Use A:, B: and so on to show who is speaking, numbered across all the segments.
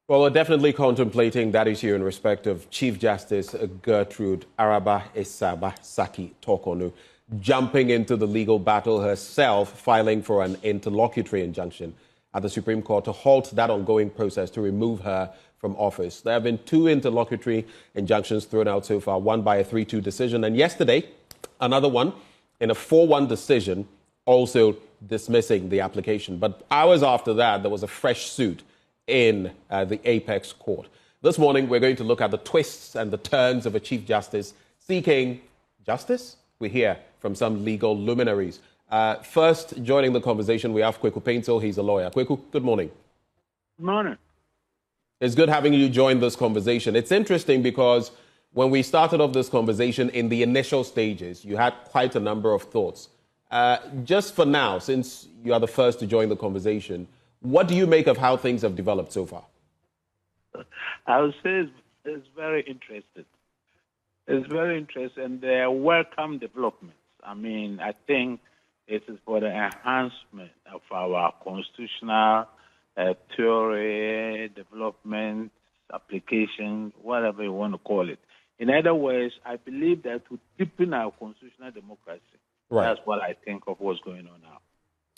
A: Well, we're definitely contemplating that issue in respect of Chief Justice Gertrude Araba Esaba Saki Tokonu jumping into the legal battle herself, filing for an interlocutory injunction at the Supreme Court to halt that ongoing process to remove her from office. There have been two interlocutory injunctions thrown out so far, one by a 3-2 decision, and yesterday, another one in a 4-1 decision, also dismissing the application. But hours after that, there was a fresh suit in the Apex Court. This morning, we're going to look at the twists and the turns of a Chief Justice seeking justice. We hear from some legal luminaries. First, joining the conversation, we have Kweku Paintil. He's a lawyer. Kweku, good morning.
B: Good morning.
A: It's good having you join this conversation. It's interesting because when we started off this conversation in the initial stages, you had quite a number of thoughts. Just for now, since you are the first to join the conversation, what do you make of how things have developed so far?
B: I would say it's very interesting. It's very interesting, and they're welcome developments. I mean, I think it is for the enhancement of our constitutional theory, development, application, whatever you want to call it. In other words, I believe that to deepen our constitutional democracy. Right. That's what I think of what's going on now.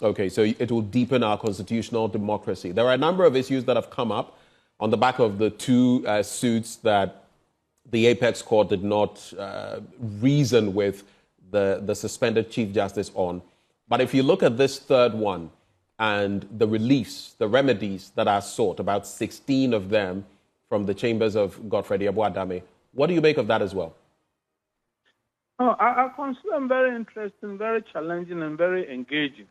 A: Okay, so it will deepen our constitutional democracy. There are a number of issues that have come up on the back of the two suits that the Apex Court did not reason with the suspended Chief Justice on. But if you look at this third one and the reliefs, the remedies that are sought, about 16 of them from the chambers of Godfrey Abuadame, what do you make of that as well?
B: Oh, I consider them very interesting, very challenging, and very engaging,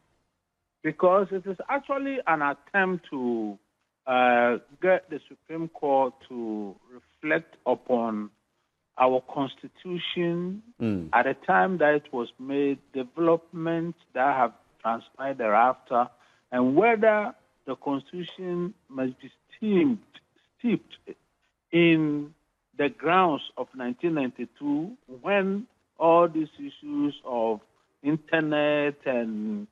B: because it is actually an attempt to get the Supreme Court to reflect upon our Constitution at the time that it was made, developments that have transpired thereafter, and whether the Constitution must be steeped in the grounds of 1992, when all these issues of internet and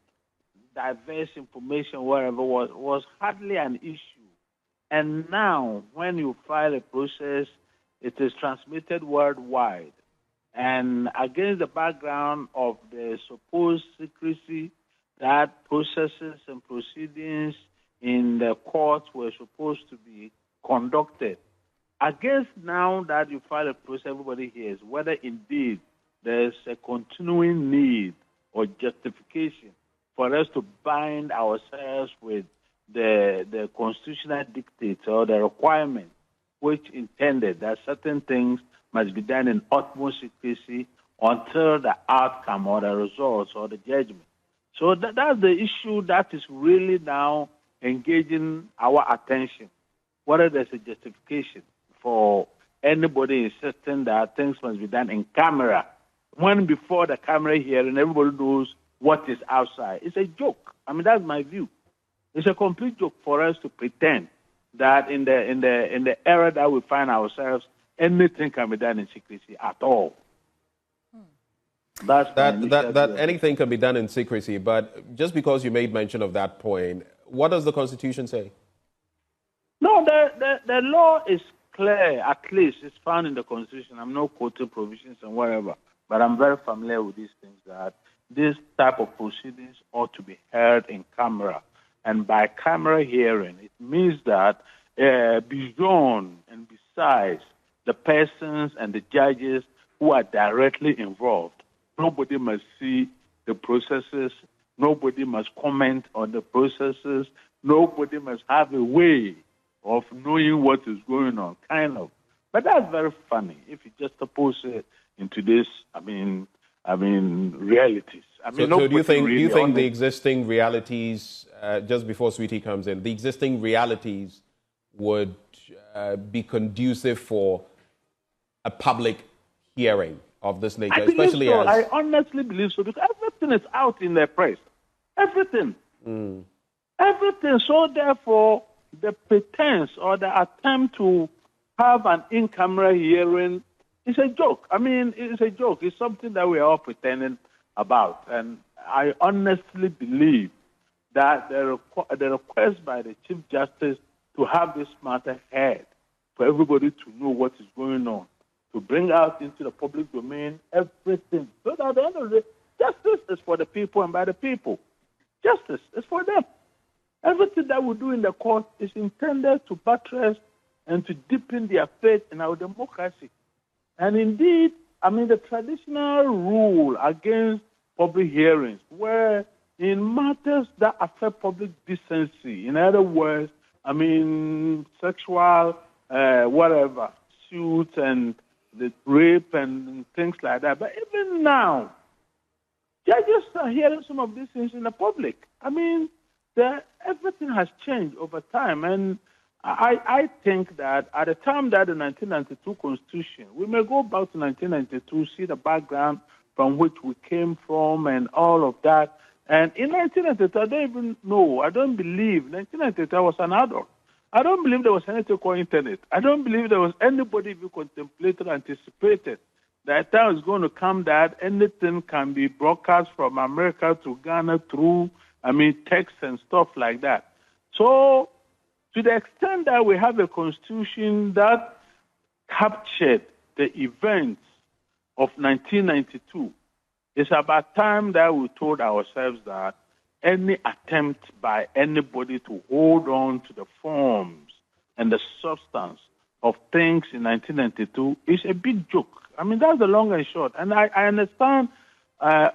B: diverse information, wherever, was hardly an issue. And now, when you file a process, it is transmitted worldwide. And against the background of the supposed secrecy that processes and proceedings in the courts were supposed to be conducted, against now that you file a process, everybody hears whether indeed there's a continuing need or justification for us to bind ourselves with the constitutional dictates or the requirement which intended that certain things must be done in utmost secrecy until the outcome or the results or the judgment. So that's the issue that is really now engaging our attention, whether there's a justification for anybody insisting that things must be done in camera, when before the camera hearing, everybody knows what is outside. It's a joke. I mean, that's my view. It's a complete joke for us to pretend that in the era that we find ourselves, anything can be done in secrecy at all.
A: That anything can be done in secrecy, but just because you made mention of that point, what does the Constitution say?
B: No, the law is clear, at least it's found in the Constitution. I'm not quoting provisions and whatever, but I'm very familiar with these things, that this type of proceedings ought to be heard in camera. And by camera hearing, it means that beyond and besides the persons and the judges who are directly involved, nobody must see the processes, nobody must comment on the processes, nobody must have a way of knowing what is going on, kind of. But that's very funny if you just oppose it into this, realities.
A: So do you think the existing realities, just before Sweetie comes in, the existing realities would be conducive for a public hearing of this nature?
B: I honestly believe so, because everything is out in the press. Everything. Everything. So therefore, the pretense or the attempt to have an in-camera hearing is a joke. I mean, it's a joke. It's something that we are all pretending about. And I honestly believe that the request by the Chief Justice to have this matter heard, for everybody to know what is going on, to bring out into the public domain everything. So that at the end of the day, justice is for the people and by the people. Justice is for them. Everything that we do in the court is intended to buttress and to deepen their faith in our democracy. And indeed, I mean, the traditional rule against public hearings, where in matters that affect public decency, in other words, I mean, sexual, whatever, suits and the rape and things like that. But even now, judges are hearing some of these things in the public. I mean, everything has changed over time. And I think that at the time that the 1992 Constitution, we may go back to 1992, see the background from which we came from and all of that. And in 1992, I don't even know, I don't believe 1992 I was an adult. I don't believe there was anything called internet. I don't believe there was anybody who contemplated, anticipated that time is going to come that anything can be broadcast from America to Ghana through, I mean, text and stuff like that. So, to the extent that we have a constitution that captured the events of 1992, it's about time that we told ourselves that any attempt by anybody to hold on to the forms and the substance of things in 1992 is a big joke. I mean, that's the long and short. And I understand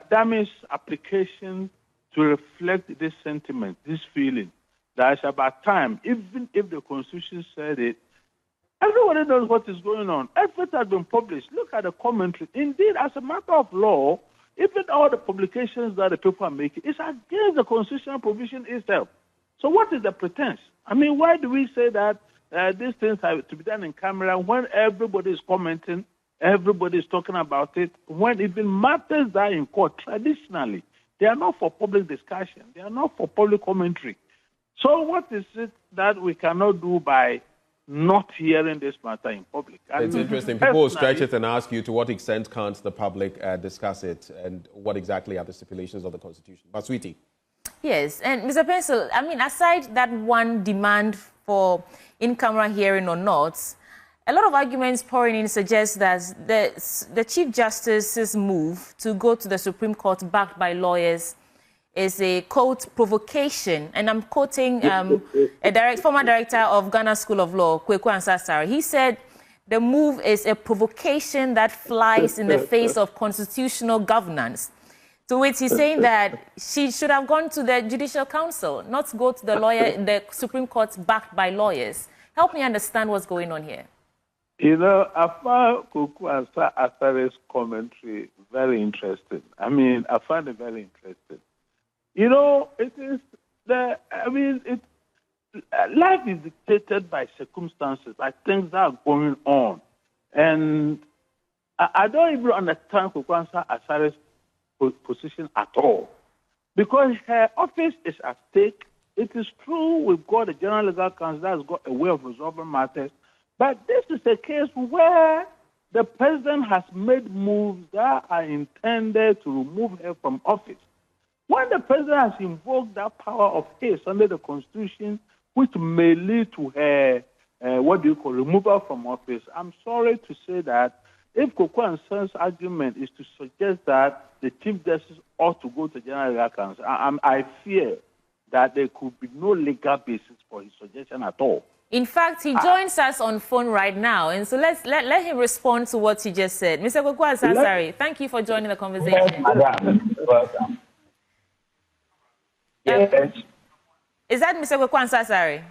B: Dami's application to reflect this sentiment, this feeling, that it's about time, even if the Constitution said it, everybody knows what is going on. Everything has been published. Look at the commentary. Indeed, as a matter of law, even all the publications that the people are making, it's against the constitutional provision itself. So what is the pretense? I mean, why do we say that these things have to be done in camera when everybody is commenting, everybody is talking about it, when even matters that are in court, traditionally, they are not for public discussion. They are not for public commentary. So what is it that we cannot do by not hearing this matter in public?
A: It's interesting. People will stretch it and ask you to what extent can't the public discuss it and what exactly are the stipulations of the Constitution. But, Sweetie.
C: Yes, and Mr. Pencil, I mean, aside that one demand for in-camera hearing or not, a lot of arguments pouring in suggest that the Chief Justice's move to go to the Supreme Court backed by lawyers is a, quote, provocation. And I'm quoting former director of Ghana School of Law, Kweku Ansasari. He said the move is a provocation that flies in the face of constitutional governance. To which he's saying that she should have gone to the Judicial Council, not go to the Supreme Court backed by lawyers. Help me understand what's going on here.
B: You know, I found Kweku Ansasari's commentary very interesting. I mean, I find it very interesting. You know, life is dictated by circumstances, by things that are going on. And I don't even understand Kweku Ansasari's position at all. Because her office is at stake. It is true we've got a General Legal Council that has got a way of resolving matters. But this is a case where the president has made moves that are intended to remove her from office. When the president has invoked that power of his under the Constitution, which may lead to her, removal from office, I'm sorry to say that if Kweku Ansari's argument is to suggest that the Chief Justice ought to go to the General Legal Council, I fear that there could be no legal basis for his suggestion at all.
C: In fact, he joins us on phone right now, and so let him respond to what he just said. Mr. Kweku Ansasari, thank you for joining the conversation.
D: Yes, madam. Welcome. Yes.
C: Is that Mr. Kweku Ansasari?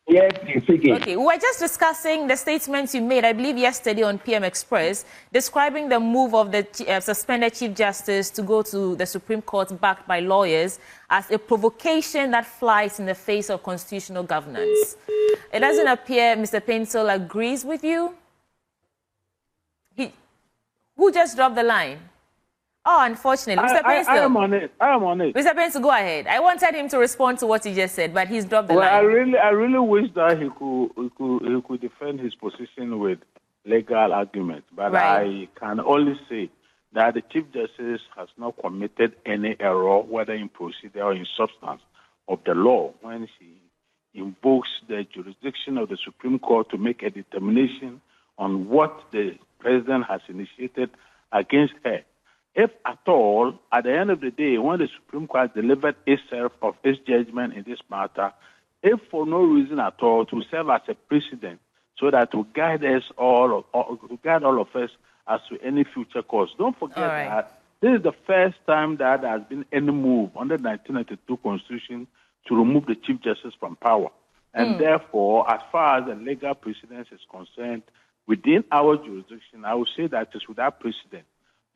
D: Yes, speaking.
C: Okay, we were just discussing the statements you made, I believe, yesterday on PM Express, describing the move of the suspended Chief Justice to go to the Supreme Court backed by lawyers as a provocation that flies in the face of constitutional governance. It doesn't appear Mr. Pencil agrees with you. Who just dropped the line? Oh, unfortunately. Mr. Pencil.
B: I am on it.
C: Mr. Pencil, go ahead. I wanted him to respond to what he just said, but he's dropped the line.
B: I really wish that he could defend his position with legal arguments. But right. I can only say that the Chief Justice has not committed any error, whether in procedure or in substance, of the law when she invokes the jurisdiction of the Supreme Court to make a determination on what the president has initiated against her. If at all, at the end of the day, when the Supreme Court delivered itself of its judgment in this matter, if for no reason at all, to serve as a precedent so that to guide us all, or to guide all of us as to any future course. Don't forget that this is the first time that there has been any move under the 1992 Constitution to remove the Chief Justice from power. And therefore, as far as the legal precedence is concerned, within our jurisdiction, I would say that it's without precedent.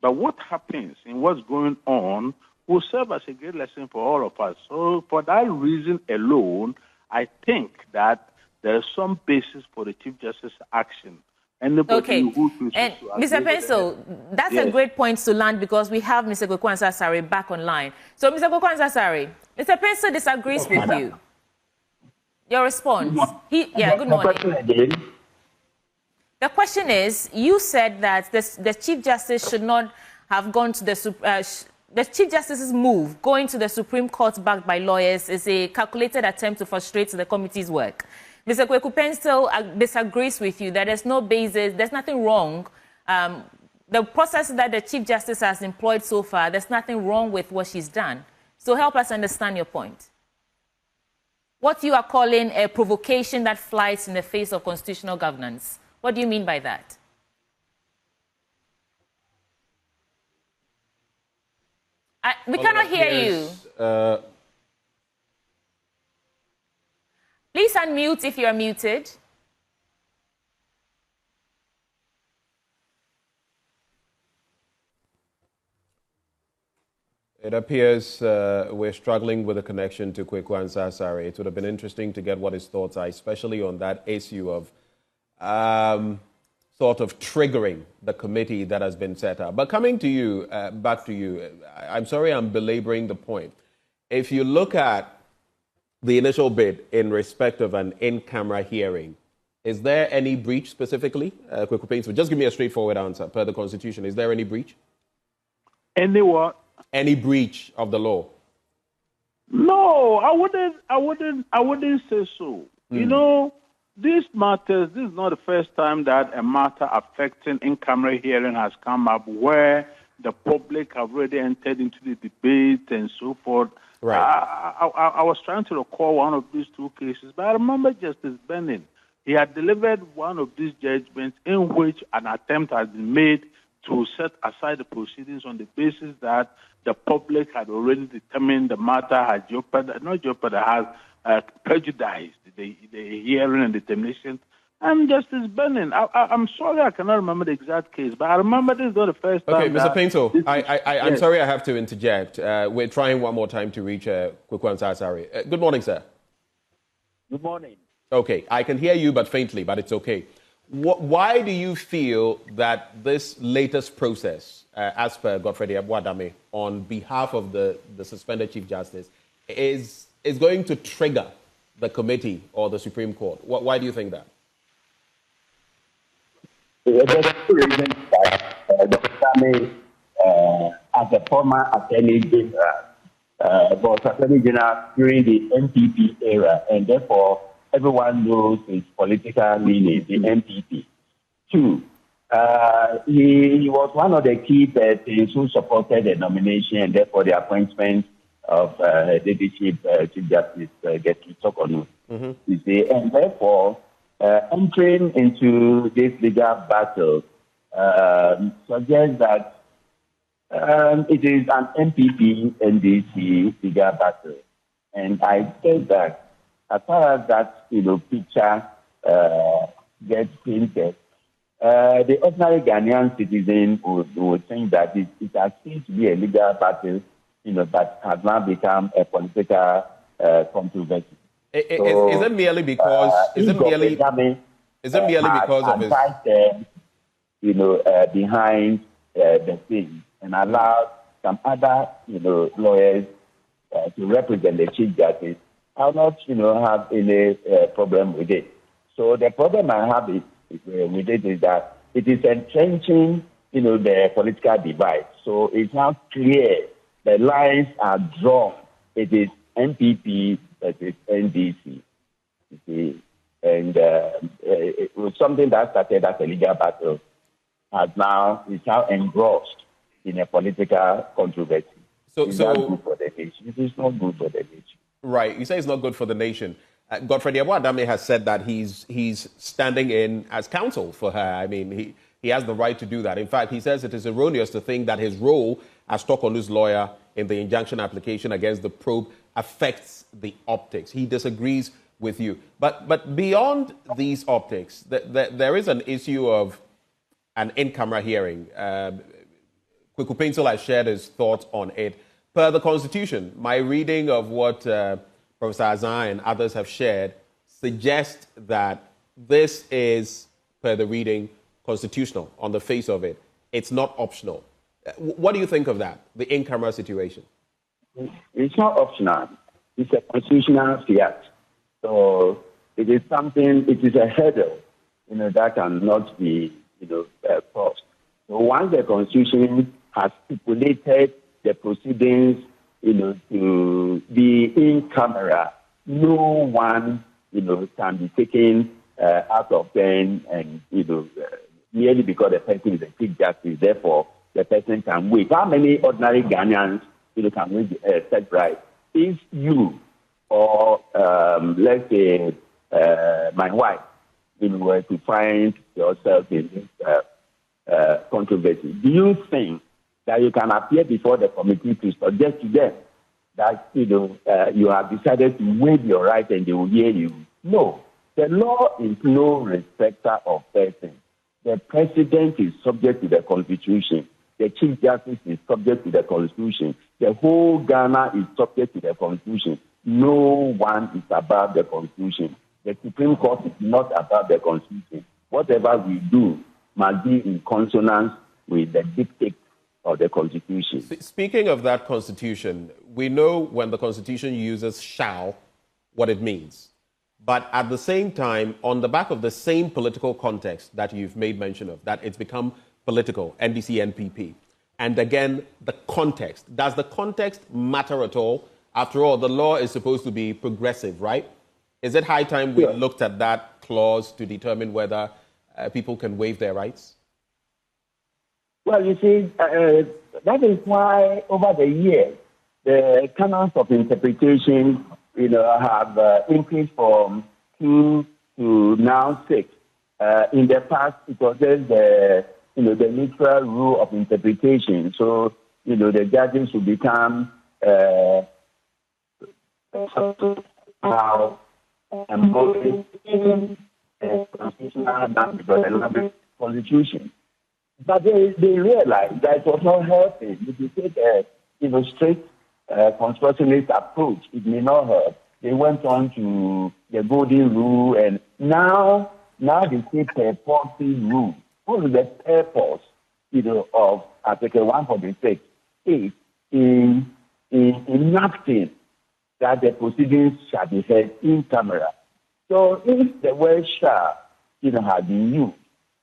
B: But what happens in what's going on will serve as a great lesson for all of us. So for that reason alone, I think that there is some basis for the Chief Justice's action.
C: Okay. And Mr. Pencil, that's a great point to land because we have Mr. Kweku-Anzah-Asare back online. So, Mr. Kweku-Anzah-Asare, Mr. Pencil disagrees with you. Your response? Good morning. The question is, you said that the Chief Justice should not have gone to the Chief Justice's move, going to the Supreme Court backed by lawyers, is a calculated attempt to frustrate the committee's work. Mr. Kweku-Pencil disagrees with you that there's no basis, there's nothing wrong. The process that the Chief Justice has employed so far, there's nothing wrong with what she's done. So help us understand your point. What you are calling a provocation that flies in the face of constitutional governance. What do you mean by that? We cannot hear you. Please unmute if you are muted.
A: It appears we're struggling with a connection to Kweku-Anzah-Asare. It would have been interesting to get what his thoughts are, especially on that issue of sort of triggering the committee that has been set up. But coming to you, back to you, I'm sorry I'm belaboring the point. If you look at the initial bid in respect of an in-camera hearing, is there any breach specifically? Kweku-Pencil, just give me a straightforward answer. Per the Constitution, is there any breach?
B: Any what?
A: Any breach of the law?
B: No, I wouldn't say so. You know, these matters, this is not the first time that a matter affecting in-camera hearing has come up where the public have already entered into the debate and so forth. Right. I was trying to recall one of these two cases, but I remember Justice Benning. He had delivered one of these judgments in which an attempt had been made to set aside the proceedings on the basis that the public had already determined the matter had prejudiced the hearing and determination. And Justice Benning, I'm sorry I cannot remember the exact case, but I remember this is not the first time.
A: Okay, Mr. Pencil, I'm sorry I have to interject. We're trying one more time to reach Kweku-Anzah-Asare. Good morning, sir.
D: Good morning.
A: Okay, I can hear you, but faintly, but it's okay. Why do you feel that this latest process, as per Godfrey Abuadame, on behalf of the suspended Chief Justice, is going to trigger the committee or the Supreme Court? Why do you think that?
D: There's two reasons that Dr. as a former Attorney General, was Attorney General during the NPP era, and therefore everyone knows his political leaning, the NPP. Two, he was one of the key persons who supported the nomination and therefore the appointment of Chief Justice Getty Tokonu. You see, and therefore, entering into this legal battle suggests that it is an NPP-NDC legal battle. And I think that as far as that picture gets painted, the ordinary Ghanaian citizen would think that it has seemed to be a legal battle, that has now become a political controversy.
A: Is it merely because? Is it merely because of his?
D: Behind the scenes and allowed some other, lawyers to represent the Chief Justice. I'll not, have any problem with it. So the problem I have with it is that it is entrenching, the political divide. So it's not clear. The lines are drawn. It is NPP versus NDC. You see, and it was something that started as a legal battle, is now engrossed in a political controversy. Is that good for the nation? It is not good for the nation.
A: Right. You say it's not good for the nation. Godfrey Adame has said that he's standing in as counsel for her. I mean, he has the right to do that. In fact, he says it is erroneous to think that his role as Tokonu's lawyer in the injunction application against the probe affects the optics. He disagrees with you. But beyond these optics, there is an issue of an in-camera hearing. Kweku Pencil has shared his thoughts on it. Per the Constitution, my reading of what Professor Azan and others have shared suggests that this is, per the reading, constitutional on the face of it. It's not optional. What do you think of that, the in-camera situation?
D: It's not optional. It's a constitutional fiat. So it is something, it is a hurdle, that cannot be, crossed. So once the Constitution has stipulated the proceedings, to be in camera, no one, can be taken out of turn and, merely because the person is a Chief Justice, therefore the person can wait. How many ordinary Ghanaians, can wait set right? If you or, let's say, my wife, were to find yourself in this controversy, do you think that you can appear before the committee to suggest to them that you have decided to waive your right and they will hear you? No. The law is no respecter of persons. The president is subject to the Constitution. The Chief Justice is subject to the Constitution. The whole Ghana is subject to the Constitution. No one is above the Constitution. The Supreme Court is not above the Constitution. Whatever we do must be in consonance with the dictates of the Constitution.
A: Speaking of that Constitution, we know when the Constitution uses shall, what it means. But at the same time, on the back of the same political context that you've made mention of, that it's become political, NDC, NPP. And again, the context. Does the context matter at all? After all, the law is supposed to be progressive, right? Is it high time we looked at that clause to determine whether people can waive their rights?
D: Well, you see, that is why over the years, the canons of interpretation, have increased from 2 to now 6. In the past, it was just the literal rule of interpretation. So, the judges will become now constitutional constitution. But they realized that it was not healthy. If you take a strict constructionist approach, it may not help. They went on to the golden rule, and now they say purposive rule. What is the purpose, of Article 146 is in enacting that the proceedings shall be heard in camera. So if the word shall, had been used,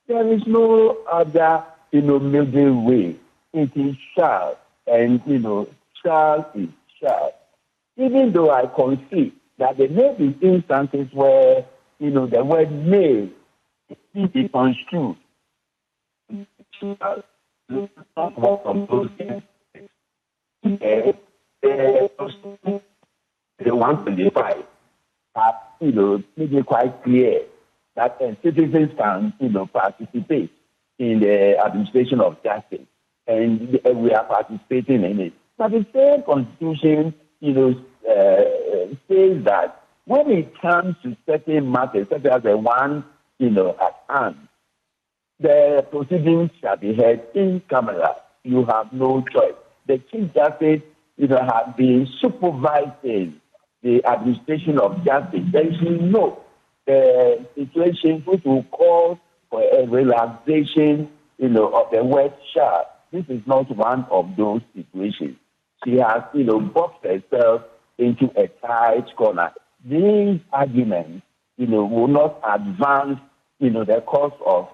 D: there is no other, middle way. It is shall, and, shall is shall. Even though I concede that there may be instances where, the word may be construed. The 125 have, made it quite clear that citizens can, participate in the administration of justice, and we are participating in it. But the same Constitution, says that when it comes to certain matters, such as the one, at hand, the proceedings shall be heard in camera. You have no choice. The Chief Justice, has been supervising the administration of justice. There is no situation which will call for a relaxation, of the word shall. This is not one of those situations. She has, boxed herself into a tight corner. These arguments, will not advance, the course of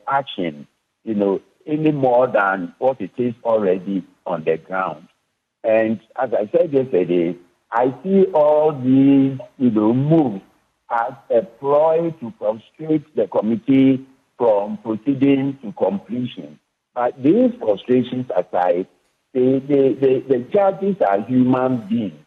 D: action, any more than what it is already on the ground. And as I said yesterday, I see all these, moves as a ploy to frustrate the committee from proceeding to completion. But these frustrations aside, the judges are human beings.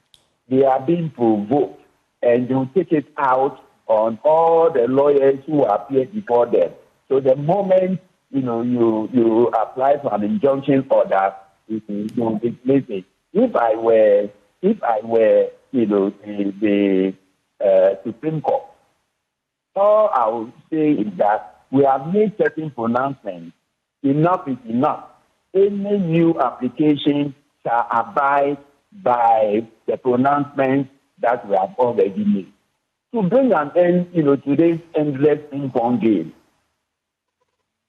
D: They are being provoked, and they will take it out on all the lawyers who appear before them. So the moment you apply for an injunction order, it will be placed. If I were the Supreme Court, all I would say is that we have made certain pronouncements. Enough is enough. Any new application shall abide by the pronouncements that we have already made. To bring an end, to this endless ping-pong game,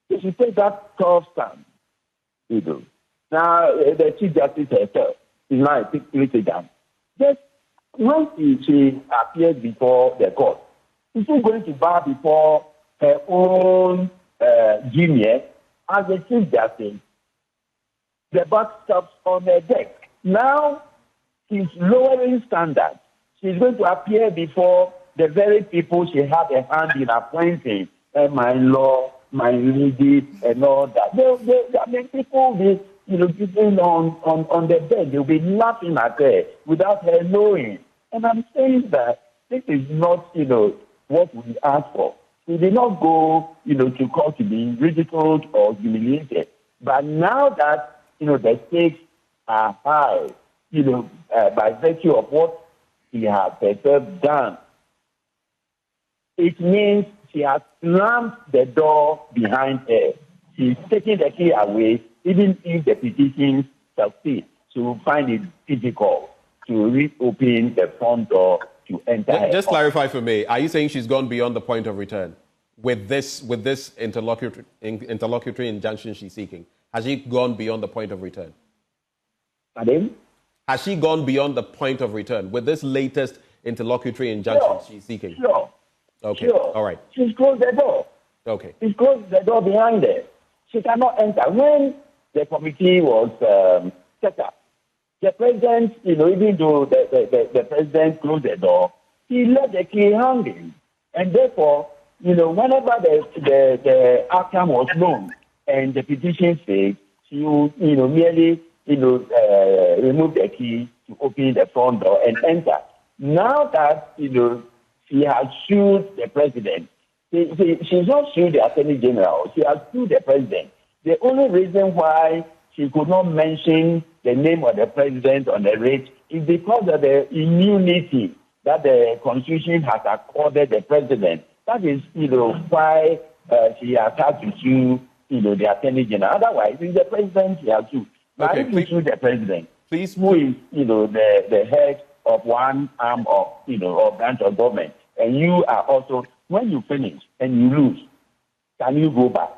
D: if you take that tough stand, now the Chief Justice herself is now a litigant. Just when she appears before the court, she's still going to bow before her own junior as the Chief Justice. The buck stops on her desk. Now she's lowering standards. She's going to appear before the very people she had a hand in appointing, my law, my lady, and all that. People will be sitting on the bed. They'll be laughing at her without her knowing. And I'm saying that this is not, what we asked for. We did not go, to court to be ridiculed or humiliated. But now that, the stakes are high, by virtue of what she has herself done, it means she has slammed the door behind her. She's taking the key away, even if the petitions succeed. She will find it difficult to reopen the front door to enter.
A: Just clarify for me, are you saying she's gone beyond the point of return with this interlocutory injunction she's seeking? Has she gone beyond the point of return?
D: Pardon?
A: Has she gone beyond the point of return with this latest interlocutory injunction she's seeking?
D: Sure.
A: Okay.
D: Sure.
A: All right.
D: She's closed the door.
A: Okay.
D: She's closed the door behind her. She cannot enter. When the committee was set up, the president, even though the president closed the door, he left the key hanging. And therefore, whenever the outcome was known and the petition failed, she would, merely, remove the key to open the front door and enter. Now that, she has sued the president, she's not sued the Attorney General, she has sued the president. The only reason why she could not mention the name of the president on the writ is because of the immunity that the Constitution has accorded the president. That is, why she has had to sue, the Attorney General. Otherwise, it's the president she has sued. But if you sue the president,
A: please,
D: who is, the head of one arm of, or branch of government, and you are also, when you finish and you lose, can you go back?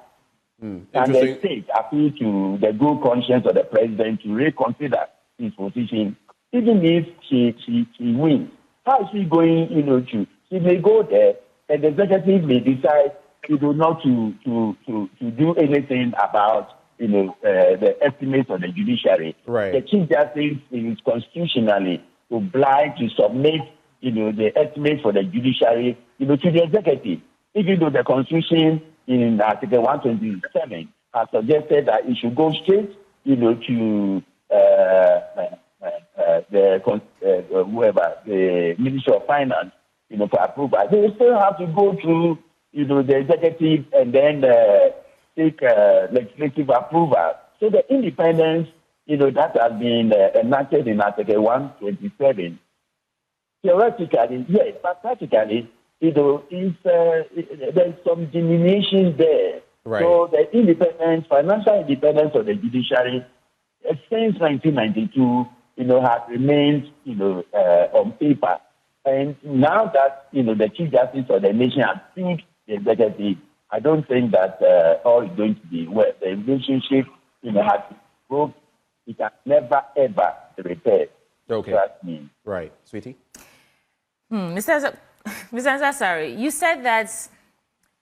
D: And the state appeal to the good conscience of the president to reconsider his position, even if she wins. How is she going, to? She may go there, and the executive may decide, not to do anything about, the estimates of the judiciary.
A: Right.
D: The Chief Justice is constitutionally obliged to submit, the estimates for the judiciary, to the executive, even though the Constitution in Article 127 has suggested that it should go straight, to the Ministry of Finance, for approval. They still have to go through, the executive and then take legislative approval. So the independence, that has been enacted in Article 127. Theoretically, yes, but practically, there's some diminution there.
A: Right.
D: So the independence, financial independence of the judiciary, since 1992, has remained, on paper. And now that, the Chief Justice of the nation has sued the executive, I don't think that all is going to be well. The relationship, has broke. It can never, ever repair.
A: Okay.
D: Trust me.
A: Right. Sweetie?
C: Mr. Ansari, you said that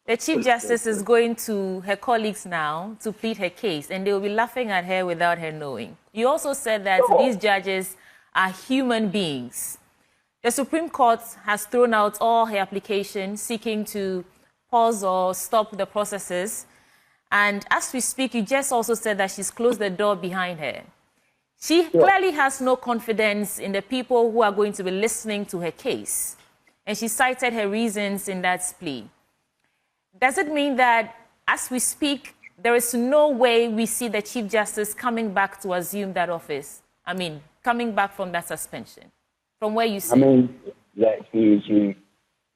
C: the Chief Justice is going to her colleagues now to plead her case, and they will be laughing at her without her knowing. You also said that these judges are human beings. The Supreme Court has thrown out all her applications seeking to pause or stop the processes. And as we speak, you just also said that she's closed the door behind her. She clearly has no confidence in the people who are going to be listening to her case. And she cited her reasons in that plea. Does it mean that as we speak, there is no way we see the Chief Justice coming back to assume that office? I mean, coming back from that suspension, from where you sit?
D: I mean,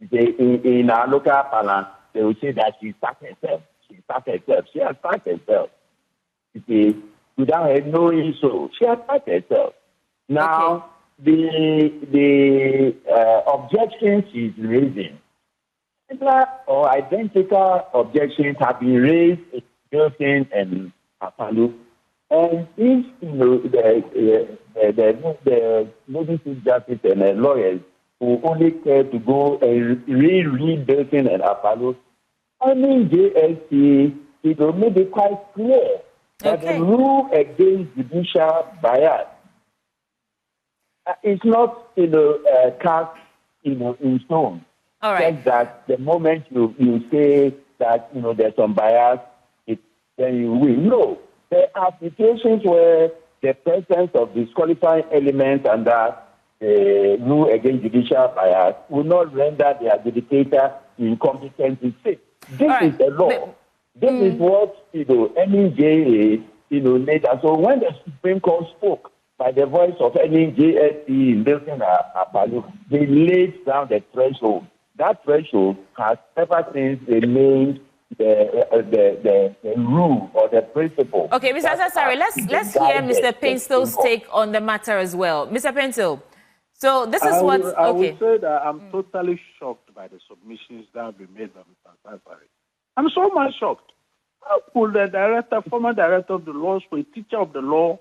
D: in our local parlance, they will say that she started herself. She has started herself. You see, without her knowing so, she has started herself. Now, the objections she's raising, similar or identical objections have been raised in Wilson and Apalu. And if the Lady Chief Justice and the lawyers who only care to go and reread Wilson and Apalu, I mean JSC, it will make it quite clear that the rule against judicial bias is not cast in stone.
C: All right.
D: Just that the moment you say that there's some bias, then you win. No. There are situations where the presence of disqualifying elements under the rule against judicial bias will not render the adjudicator incompetent to sit. This is the law. This is what NEJA laid out. So when the Supreme Court spoke by the voice of NEJSC in Milton Apalu, they laid down the threshold. That threshold has ever since remained the rule or the principle.
C: Okay, Mr. Sassari, let's hear Mr. Penstow's take on the matter as well. Mr. Penstow, so this is what...
B: I would say that I'm totally shocked by the submissions that have been made by Mr. Sassari. I'm so much shocked. How could the former director of the law school, a teacher of the law,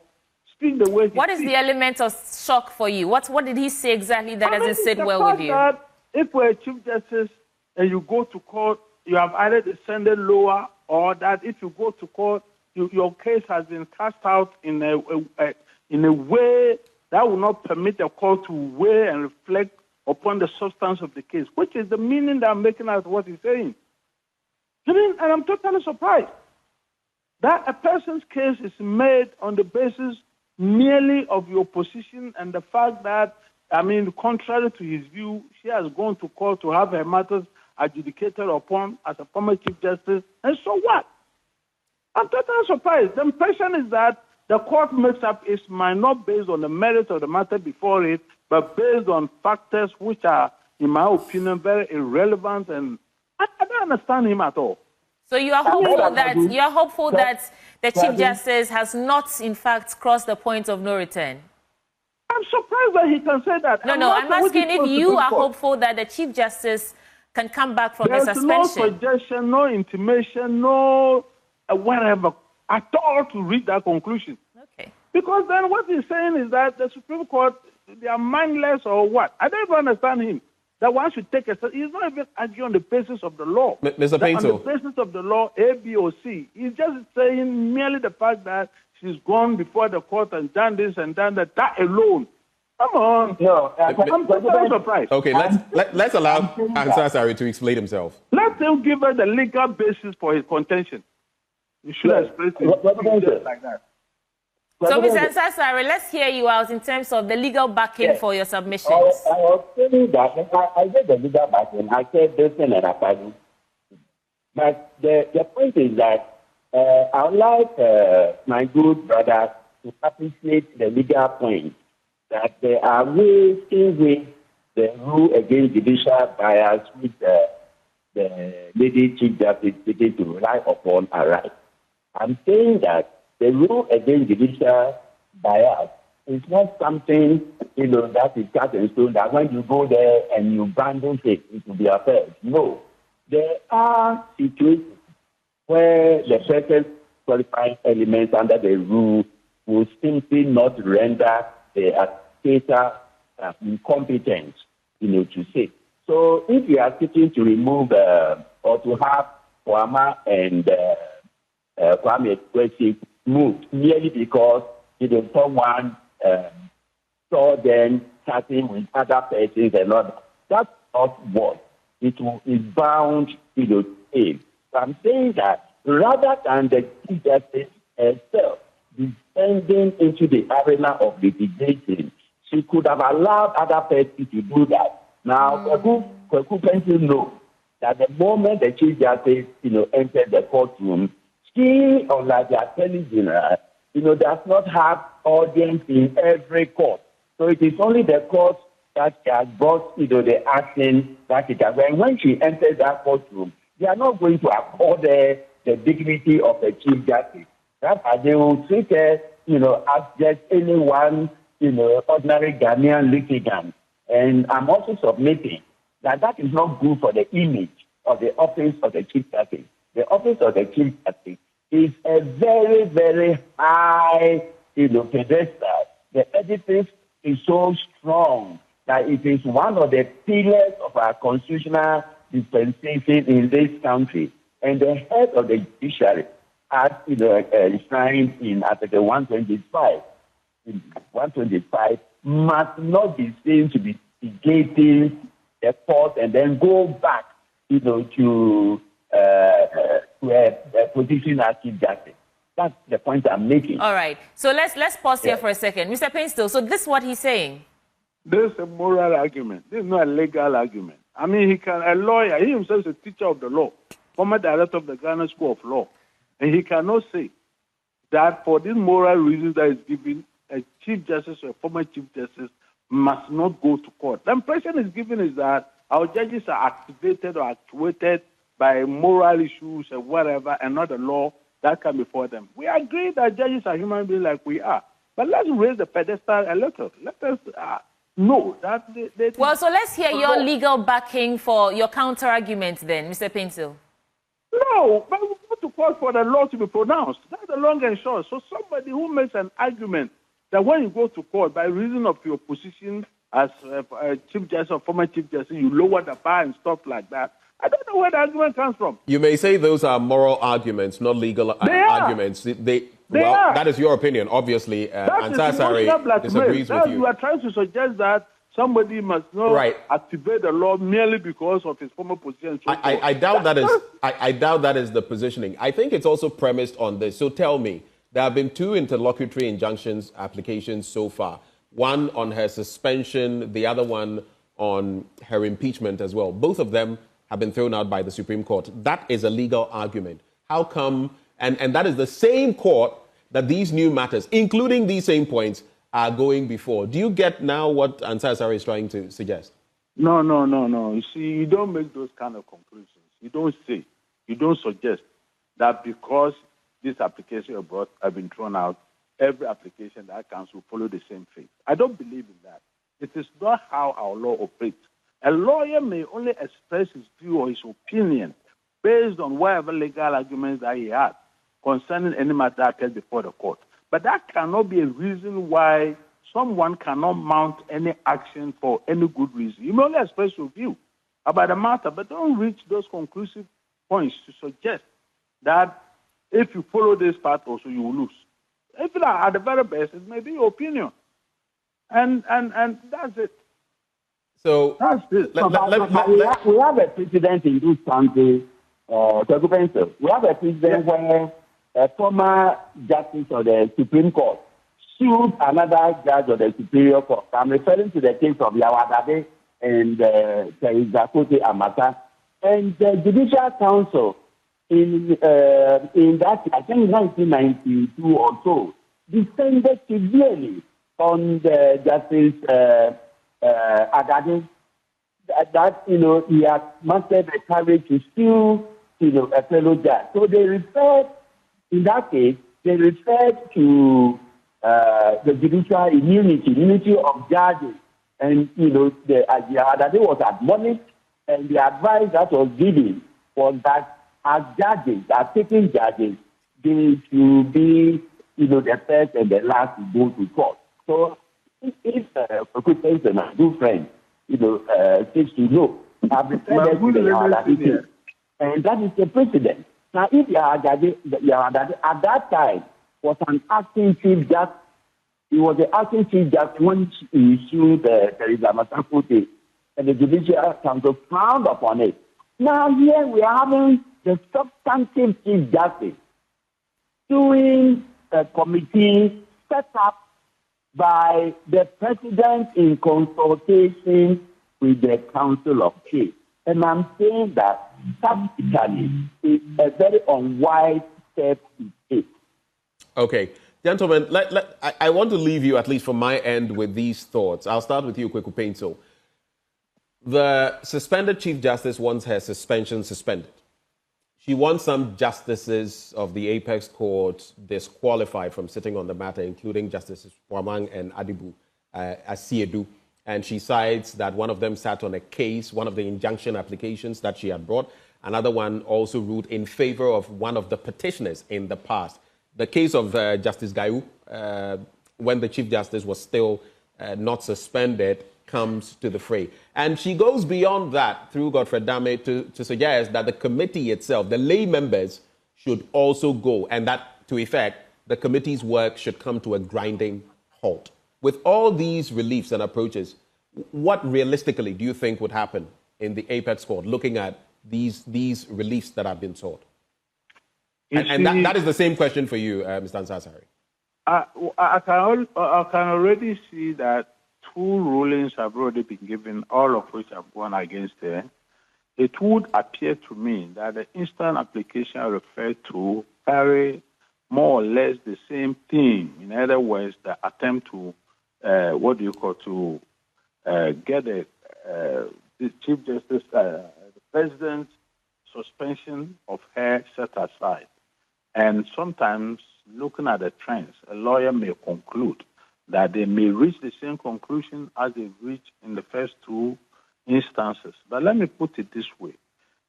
B: speak the way he
C: What is the element of shock for you? What did he say exactly that doesn't sit well with you?
B: That if we're a Chief Justice and you go to court, you have either descended lower, or that if you go to court, your case has been cast out in a way that will not permit the court to weigh and reflect upon the substance of the case, which is the meaning that I'm making out of what he's saying. And I'm totally surprised that a person's case is made on the basis merely of your position and the fact that, contrary to his view, she has gone to court to have her matters adjudicated upon as a former Chief Justice, and so what? I'm totally surprised. The impression is that the court makes up its mind not based on the merit of the matter before it, but based on factors which are, in my opinion, very irrelevant, and I don't understand him at all.
C: So you are hopeful that the Chief Justice has not, in fact, crossed the point of no return?
B: I'm surprised that he can say that.
C: No, I'm asking if you are hopeful that the Chief Justice can come back from the suspension.
B: There's no suggestion, no intimation, no whatever at all to reach that conclusion.
C: Okay.
B: Because then what he's saying is that the Supreme Court, they are mindless or what? I don't even understand him. That one should take he's not even arguing on the basis of the law.
A: Mr. Painter.
B: On the basis of the law, A, B, or C. He's just saying merely the fact that she's gone before the court and done this and done that. That alone. Come on.
D: No,
B: I'm very surprised.
A: Okay, let's allow Ansasari to explain himself.
B: Let him give us the legal basis for his contention. You should express it like that.
C: So, Mr. Ansasari, let's hear you out in terms of the legal backing for your submissions.
D: I was saying that I read the legal backing. I said Wilson and Apalu. But the point is that I would like my good brother to appreciate the legal point that there are ways in which the rule against judicial bias, which the Lady Chief Justice is taking to rely upon, are right. I'm saying that the rule against judicial bias is not something, that is cast in stone, that when you go there and you bundle it, it will be affairs. No. There are situations where the present qualifying elements under the rule will simply not render the adjudicator incompetent, to say. So if you are seeking to remove or to have Mahama and Kwame moved merely because someone saw them chatting with other persons and all that. That's not what it is bound to say. So I'm saying that rather than the Chief Justice herself descending into the arena of litigation, she could have allowed other persons to do that. Now, Kweku Pencil knows that the moment the Chief Justice, entered the courtroom, she, unlike the Attorney General, does not have audience in every court. So it is only the court that she has brought, the action that it has. And when she enters that courtroom, they are not going to accord her the dignity of the Chief Justice. That's why they will treat her, as just anyone, ordinary Ghanaian litigant. And I'm also submitting that is not good for the image of the office of the Chief Justice. The office of the Chief Justice is a very, very high, pedestal. The edifice is so strong that it is one of the pillars of our constitutional dispensation in this country. And the head of the judiciary, as enshrined in Article 125, must not be seen to be negating the court and then go back, to a position as Chief Justice. That's the point I'm making.
C: All right. So let's pause here for a second. Mr. Painstill, so this is what he's saying.
B: This is a moral argument. This is not a legal argument. I mean, a lawyer, he himself is a teacher of the law, former director of the Ghana School of Law, and he cannot say that for these moral reasons that is given, a Chief Justice or a former Chief Justice must not go to court. The impression is given is that our judges are activated or actuated by moral issues or whatever, and not the law that come before them. We agree that judges are human beings like we are, but let's raise the pedestal a little. Let us know that they
C: well, so let's hear your legal backing for your counter-argument then, Mr. Painstill.
B: No, but we go to court for the law to be pronounced. That's the long and short. So somebody who makes an argument that when you go to court, by reason of your position as a Chief Justice or former Chief Justice, you lower the bar and stuff like that, I don't know where the argument comes from.
A: You may say those are moral arguments, not legal arguments. Well, that is your opinion, obviously. Ansar Sari disagrees with you.
B: You are trying to suggest that somebody must not activate the law merely because of his former position.
A: I doubt that is. I doubt that is the positioning. I think it's also premised on this. So tell me, there have been 2 interlocutory injunctions applications so far. One on her suspension, the other one on her impeachment as well. Both of them have been thrown out by the Supreme Court. That is a legal argument. How come? And that is the same court that these new matters, including these same points, are going before. Do you get now what Ansar Sari is trying to suggest?
B: No. You see, you don't make those kind of conclusions. You don't suggest that because this application have been thrown out, every application that comes will follow the same fate. I don't believe in that. It is not how our law operates. A lawyer may only express his view or his opinion based on whatever legal arguments that he has concerning any matter appears before the court. But that cannot be a reason why someone cannot mount any action for any good reason. You may only express your view about the matter, but don't reach those conclusive points to suggest that if you follow this path also you will lose. If you are at the very best, it may be your opinion. And that's it.
A: So
D: that's it. We have a precedent in this country, we have a precedent where a former justice of the Supreme Court sued another judge of the Superior Court. I'm referring to the case of Yawadade and Zakote Amata. And the Judicial Council in that, I think 1992 or so, descended severely on the Justice Agade that he had mustered the courage to sue a fellow judge. So they referred, in that case, to the judicial immunity of judges. And the Agade was admonished, and the advice that was given was that as judges, as sitting judges, they should be the first and the last to go to court. So if a good person, a good friend, seeks to know, I've referred to the Yawadade, and that is the precedent. Now, if Yawadade at that time was an acting chief justice, He was the acting chief justice when he issued Teresa Masakote, and the Judicial Council frowned upon it. Now here we are having the substantive chief justice doing a committee set up by the president in consultation with the Council of Chiefs. And I'm saying that tactically it's a very unwise step to take.
A: Okay. Gentlemen, I want to leave you, at least from my end, with these thoughts. I'll start with you, Kweku Painso. The suspended Chief Justice wants her suspension suspended. She wants some justices of the Apex Court disqualified from sitting on the matter, including Justices Wamang and Adibu Asiedu. And she cites that one of them sat on a case, one of the injunction applications that she had brought. Another one also ruled in favor of one of the petitioners in the past. The case of Justice Gayu, when the Chief Justice was still not suspended, comes to the fray. And she goes beyond that through Godfrey Dame to suggest that the committee itself, the lay members, should also go, and that, to effect, the committee's work should come to a grinding halt. With all these reliefs and approaches, what realistically do you think would happen in the Apex Court, looking at these reliefs that have been sought? And that is the same question for you, Mr. Ansasari.
B: I can already see that 2 rulings have already been given, all of which have gone against her. It would appear to me that the instant application referred to carry more or less the same theme. In other words, the attempt to, get the Chief Justice, the President's suspension of her set aside. And sometimes, looking at the trends, a lawyer may conclude that they may reach the same conclusion as they reached in the first 2 instances. But let me put it this way,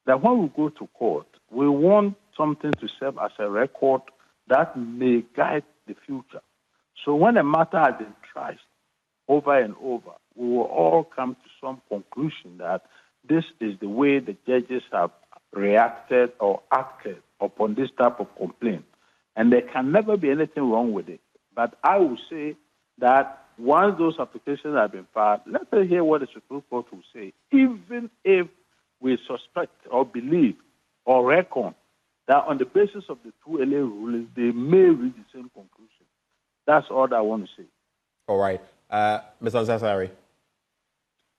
B: that when we go to court, we want something to serve as a record that may guide the future. So when a matter has been tried over and over, we will all come to some conclusion that this is the way the judges have reacted or acted upon this type of complaint. And there can never be anything wrong with it. But I will say that once those applications have been filed, let us hear what the Supreme Court will say. Even if we suspect or believe or reckon that on the basis of the 2 LA rulings, they may reach the same conclusion. That's all I want to say.
A: All right. Ms. Ansasari.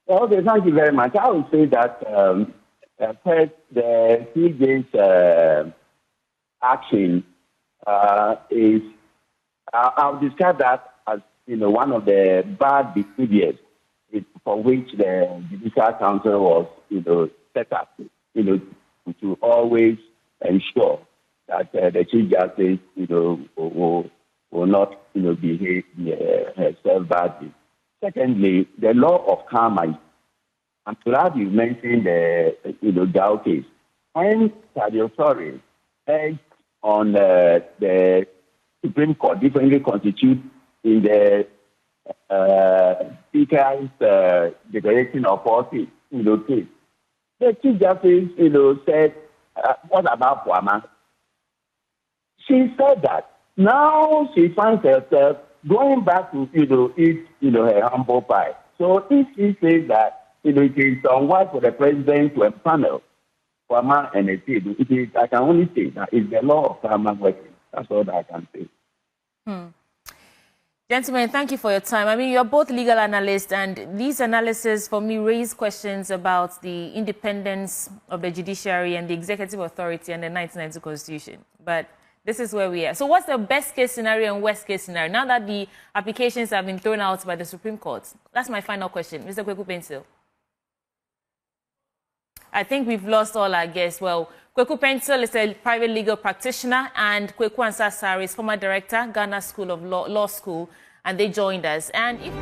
D: Okay, thank you very much. I would say that first, the CJ's action is, I'll describe that as one of the bad behaviors for which the Judicial Council was set up to always ensure that the Chief Justice will not behave herself badly. Secondly, the law of karma. I'm glad you mentioned the Gao case. When Sadio Sori urged on the Supreme Court differently constitute in the Speaker's declaration of policy case, the Chief Justice said, what about Wama? She said that now she finds herself going back to eat her humble pie. So if she says that it is unwise for the president to empanel Wama and Etedu, it is, I can only say that it's the law of karma working. That's all that I can say.
C: Gentlemen, thank you for your time. I mean, you're both legal analysts, and these analyses for me raise questions about the independence of the judiciary and the executive authority and the 1990 Constitution. But this is where we are. So what's the best case scenario and worst case scenario now that the applications have been thrown out by the Supreme Court? That's my final question. Mr. Kweku Painsil. I think we've lost all our guests. Well, Kweku Painsil is a private legal practitioner, and Kweku Ansasari is former director, Ghana School of Law School, and they joined us. And if